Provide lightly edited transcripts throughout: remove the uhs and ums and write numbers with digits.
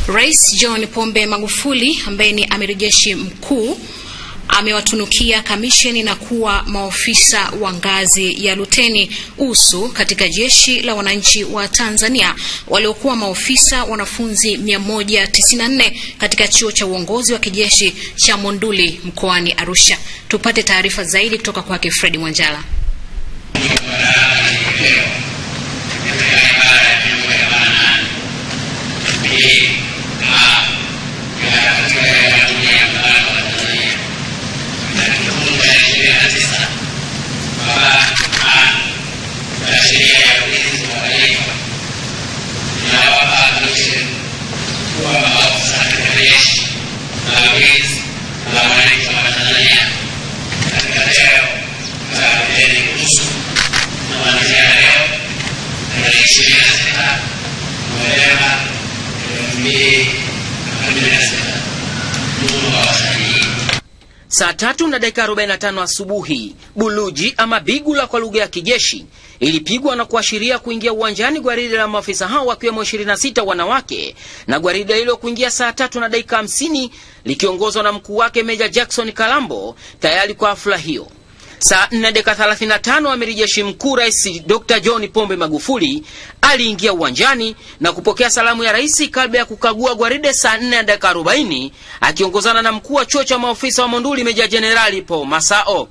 Rais John Pombe Magufuli ambaye ni amiri jeshi mkuu amewatunukia kamisheni na kuwa maofisa wa ngazi ya luteni usu katika jeshi la wananchi wa Tanzania waliokuwa maofisa wanafunzi 194 katika chuo cha uongozi wa kijeshi cha Monduli mkoani Arusha. Tupate taarifa zaidi kutoka kwake Fredi Mwanjala. Saa 3:45 asubuhi, buluji ama bigula kwa lugha ya kijeshi ilipigwa na kuashiria kuingia uwanjani gwaride la maafisa hao wakiwemo 26 wanawake, na gwaride hilo kuingia saa 3:50 likiongozwa na mkuu wake Meja Jackson Kalambo tayari kwa hafla hiyo. Saa 4:35 amiri jeshi mkuu Rais Dr. John Pombe Magufuli aliingia uwanjani na kupokea salamu ya rais kabla ya kukagua gwaride saa 4:40 akiongozana na mkuu wa chuo cha maofisa wa Monduli Meja Jenerali Paul Masao.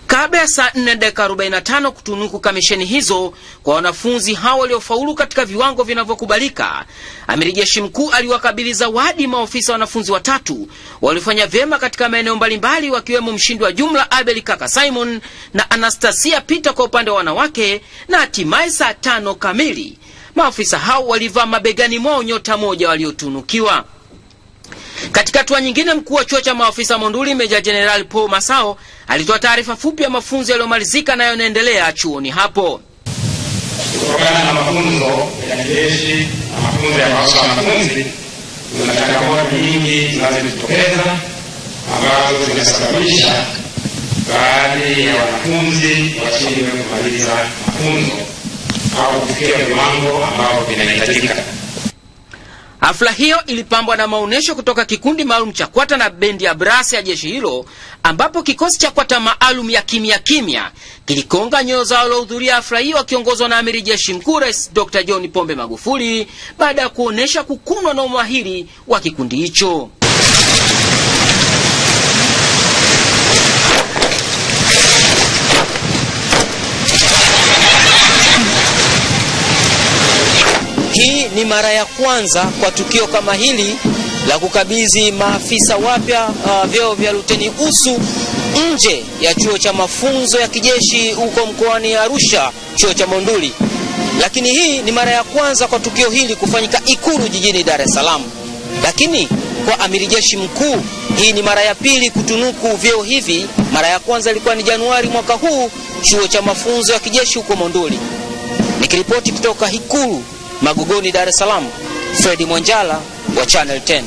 Kabla ya saa 4:45 kutunuku kamisheni hizo kwa wanafunzi hao waliofaulu katika viwango vinavyokubalika, amiri jeshi mkuu aliwakabidhi zawadi maofisa wanafunzi watatu walifanya vyema katika maeneo mbalimbali, wakiwemo mshindi wa jumla Abel Kaka Simon na Anastasia Peter kwa upande wa wanawake, na hatimaye saa 5 kamili maofisa hao walivaa mabegani mwao nyota moja waliotunukiwa. Katika hatua nyingine, mkuu wa chuo cha maofisa Monduli Meja Jenerali Paul Masao alitoa taarifa fupi ya mafunzo yaliyomalizika na yanaendelea chuoni hapo. Kutokana na mafunzo ya kijeshi na mafunzo ya wanafunzi, kuna changamoto nyingi zinazojitokeza ambazo zinasababisha baadhi ya wanafunzi washindwe kumaliza mafunzo au kufikia viwango ambavyo vinahitajika. Hafla hiyo ilipambwa na maonesho kutoka kikundi maalum cha kwata na bendi ya brass ya jeshi hilo, ambapo kikosi cha kwata maalum ya kimya kimya kilikonga nyoyo za waliohudhuria hafla hiyo wakiongozwa na amiri jeshi mkuu Rais Dr. John Pombe Magufuli baada ya kuonesha kukunwa na umahiri wa kikundi hicho. Hii ni mara ya kwanza kwa tukio kama hili la kukabidhi maafisa wapya vyeo vya luteni usu nje ya chuo cha mafunzo ya kijeshi huko mkoani Arusha, chuo cha Monduli. Lakini hii ni mara ya kwanza kwa tukio hili kufanyika Ikulu jijini Dar es Salaam. Lakini kwa amiri jeshi mkuu, hii ni mara ya pili kutunuku vyeo hivi. Mara ya kwanza ilikuwa ni Januari mwaka huu, chuo cha mafunzo ya kijeshi huko Monduli. Nikiripoti kutoka Ikulu Magogoni, Dar es Salaam, Fredi Mwanjala wa Channel 10.